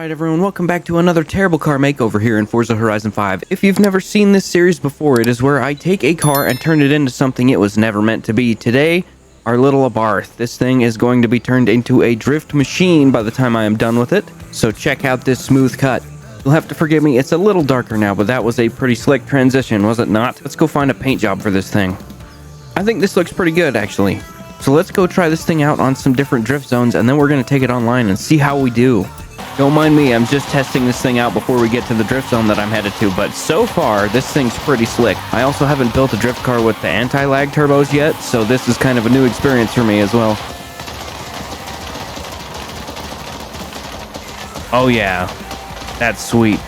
Alright everyone, welcome back to another terrible car makeover here in Forza Horizon 5. If you've never seen this series before, it is where I take a car and turn it into something it was never meant to be. Today, our little ABARTH. This thing is going to be turned into a drift machine by the time I am done with it. So check out this smooth cut. You'll have to forgive me, it's a little darker now, but that was a pretty slick transition, was it not? Let's go find a paint job for this thing. I think this looks pretty good, actually. So let's go try this thing out on some different drift zones, and then we're going to take it online and see how we do. Don't mind me, I'm just testing this thing out before we get to the drift zone that I'm headed to, but so far, this thing's pretty slick. I also haven't built a drift car with the anti-lag turbos yet, so this is kind of a new experience for me as well. Oh yeah, that's sweet.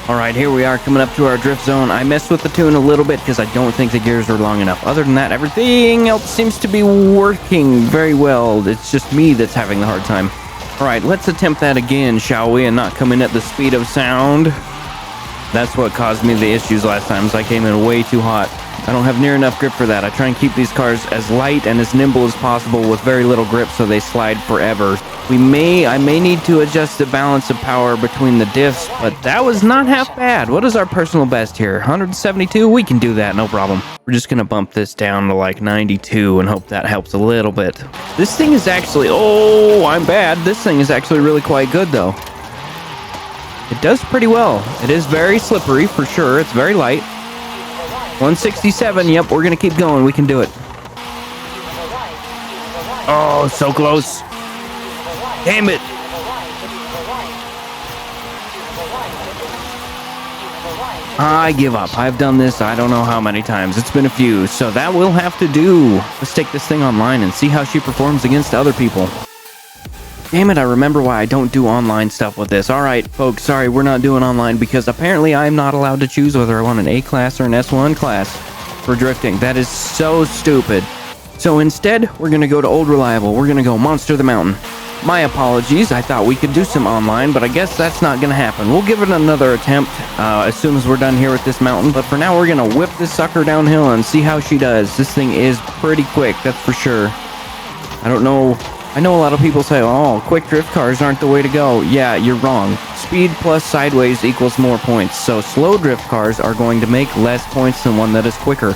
Alright, here we are coming up to our drift zone. I messed with the tune a little bit because I don't think the gears were long enough. Other than that, everything else seems to be working very well. It's just me that's having the hard time. Alright, let's attempt that again, shall we, and not come in at the speed of sound. That's what caused me the issues last time, is I came in way too hot. I don't have near enough grip for that. I try and keep these cars as light and as nimble as possible with very little grip so they slide forever. I may need to adjust the balance of power between the diffs, but that was not half bad. What is our personal best here? 172? We can do that, no problem. We're just gonna bump this down to like 92 and hope that helps a little bit. This thing is actually, oh, I'm bad. This thing is actually really quite good though. It does pretty well. It is very slippery for sure. It's very light. 167, yep, we're gonna keep going. We can do it. Oh, so close. Damn it. I give up. I've done this I don't know how many times. It's been a few, so that will have to do. Let's take this thing online and see how she performs against other people. Damn it, I remember why I don't do online stuff with this. Alright, folks, sorry, we're not doing online because apparently I'm not allowed to choose whether I want an A class or an S1 class for drifting. That is so stupid. So instead, we're going to go to Old Reliable. We're going to go Monster the Mountain. My apologies, I thought we could do some online, but I guess that's not going to happen. We'll give it another attempt as soon as we're done here with this mountain, but for now we're going to whip this sucker downhill and see how she does. This thing is pretty quick, that's for sure. I don't know, I know a lot of people say, oh, quick drift cars aren't the way to go. Yeah, you're wrong. Speed plus sideways equals more points, so slow drift cars are going to make less points than one that is quicker,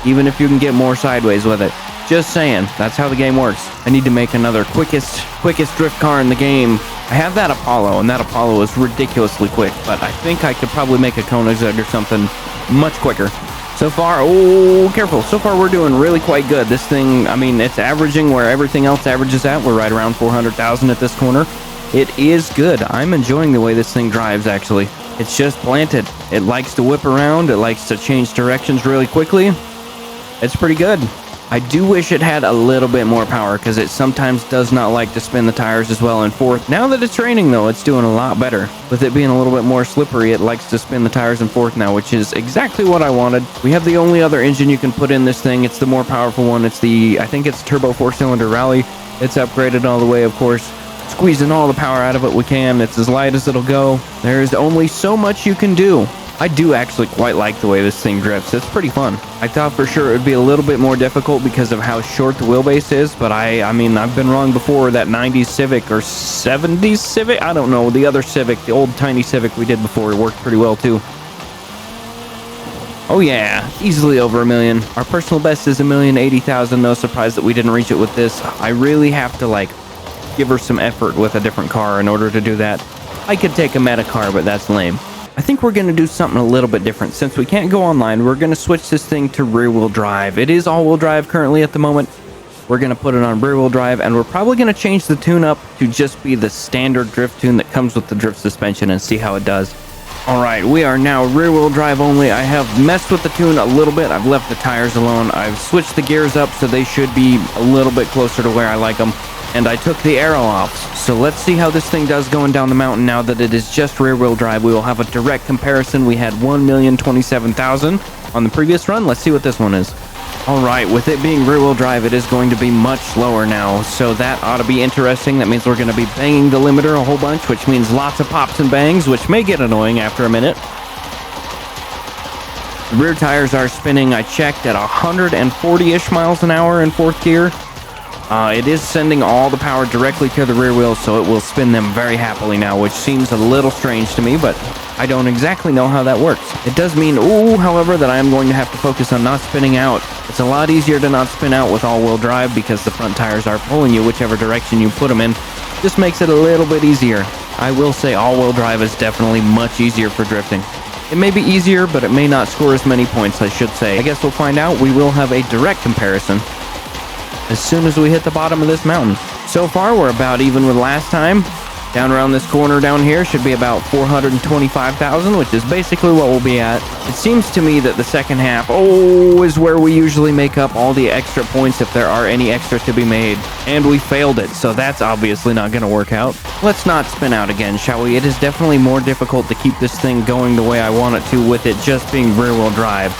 even if you can get more sideways with it. Just saying, that's how the game works. I need to make another quickest drift car in the game. I have that Apollo, and that Apollo is ridiculously quick, but I think I could probably make a Koenigsegg or something much quicker. So far, oh, careful. So far, we're doing really quite good. This thing, I mean, it's averaging where everything else averages at. We're right around 400,000 at this corner. It is good. I'm enjoying the way this thing drives, actually. It's just planted. It likes to whip around. It likes to change directions really quickly. It's pretty good. I do wish it had a little bit more power because it sometimes does not like to spin the tires as well in fourth. Now that it's raining though, it's doing a lot better. With it being a little bit more slippery, it likes to spin the tires in fourth now, which is exactly what I wanted. We have the only other engine you can put in this thing. It's the more powerful one. It's the, I think it's turbo 4-cylinder rally. It's upgraded all the way, of course. Squeezing all the power out of it we can. It's as light as it'll go. There's only so much you can do. I do actually quite like the way this thing drifts. It's pretty fun. I thought for sure it would be a little bit more difficult because of how short the wheelbase is, but I mean, I've been wrong before. That 90s Civic or 70s Civic? I don't know. The other Civic, the old tiny Civic we did before, it worked pretty well too. Oh yeah, easily over 1 million. Our personal best is 1,080,000. No surprise that we didn't reach it with this. I really have to like give her some effort with a different car in order to do that. I could take a meta car, but that's lame. I think we're going to do something a little bit different. Since we can't go online, we're going to switch this thing to rear-wheel drive. It is all-wheel drive currently at the moment. We're going to put it on rear-wheel drive, and we're probably going to change the tune up to just be the standard drift tune that comes with the drift suspension and see how it does. Alright, we are now rear-wheel drive only. I have messed with the tune a little bit. I've left the tires alone. I've switched the gears up so they should be a little bit closer to where I like them. And I took the aero off. So let's see how this thing does going down the mountain now that it is just rear-wheel drive. We will have a direct comparison. We had 1,027,000 on the previous run. Let's see what this one is. Alright, with it being rear-wheel drive, it is going to be much slower now. So that ought to be interesting. That means we're going to be banging the limiter a whole bunch, which means lots of pops and bangs, which may get annoying after a minute. The rear tires are spinning. I checked at 140-ish miles an hour in fourth gear. It is sending all the power directly to the rear wheels, so it will spin them very happily now, which seems a little strange to me, but I don't exactly know how that works. It does mean, however, that I am going to have to focus on not spinning out. It's a lot easier to not spin out with all-wheel drive because the front tires are pulling you whichever direction you put them in. Just makes it a little bit easier. I will say all-wheel drive is definitely much easier for drifting. It may be easier, but it may not score as many points, I should say. I guess we'll find out. We will have a direct comparison as soon as we hit the bottom of this mountain. So far, we're about even with last time. Down around this corner down here should be about 425,000, which is basically what we'll be at. It seems to me that the second half, is where we usually make up all the extra points if there are any extra to be made. And we failed it, so that's obviously not going to work out. Let's not spin out again, shall we? It is definitely more difficult to keep this thing going the way I want it to with it just being rear-wheel drive.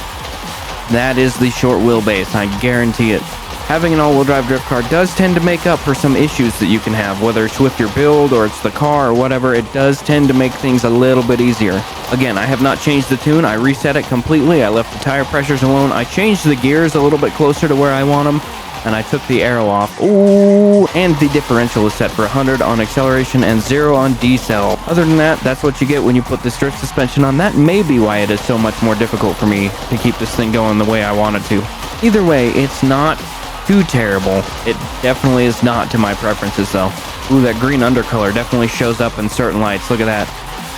That is the short wheelbase, I guarantee it. Having an all-wheel drive drift car does tend to make up for some issues that you can have, whether it's with your build or it's the car or whatever. It does tend to make things a little bit easier. Again, I have not changed the tune. I reset it completely. I left the tire pressures alone. I changed the gears a little bit closer to where I want them, and I took the aero off. And the differential is set for 100 on acceleration and 0 on decel. Other than that, that's what you get when you put this drift suspension on. That may be why it is so much more difficult for me to keep this thing going the way I want it to. Either way, it's not too terrible. It definitely is not to my preferences though. That green undercolor definitely shows up in certain lights. Look at that.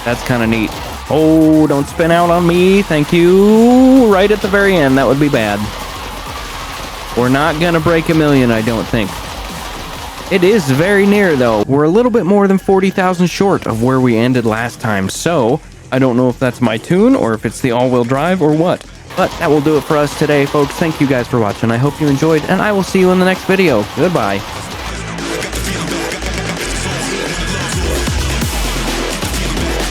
That's kind of neat. Don't spin out on me. Thank you. Right at the very end. That would be bad. We're not gonna break a million, I don't think. It is very near though. We're a little bit more than 40,000 short of where we ended last time. So I don't know if that's my tune or if it's the all-wheel drive or what. But that will do it for us today, folks. Thank you guys for watching. I hope you enjoyed, and I will see you in the next video. Goodbye.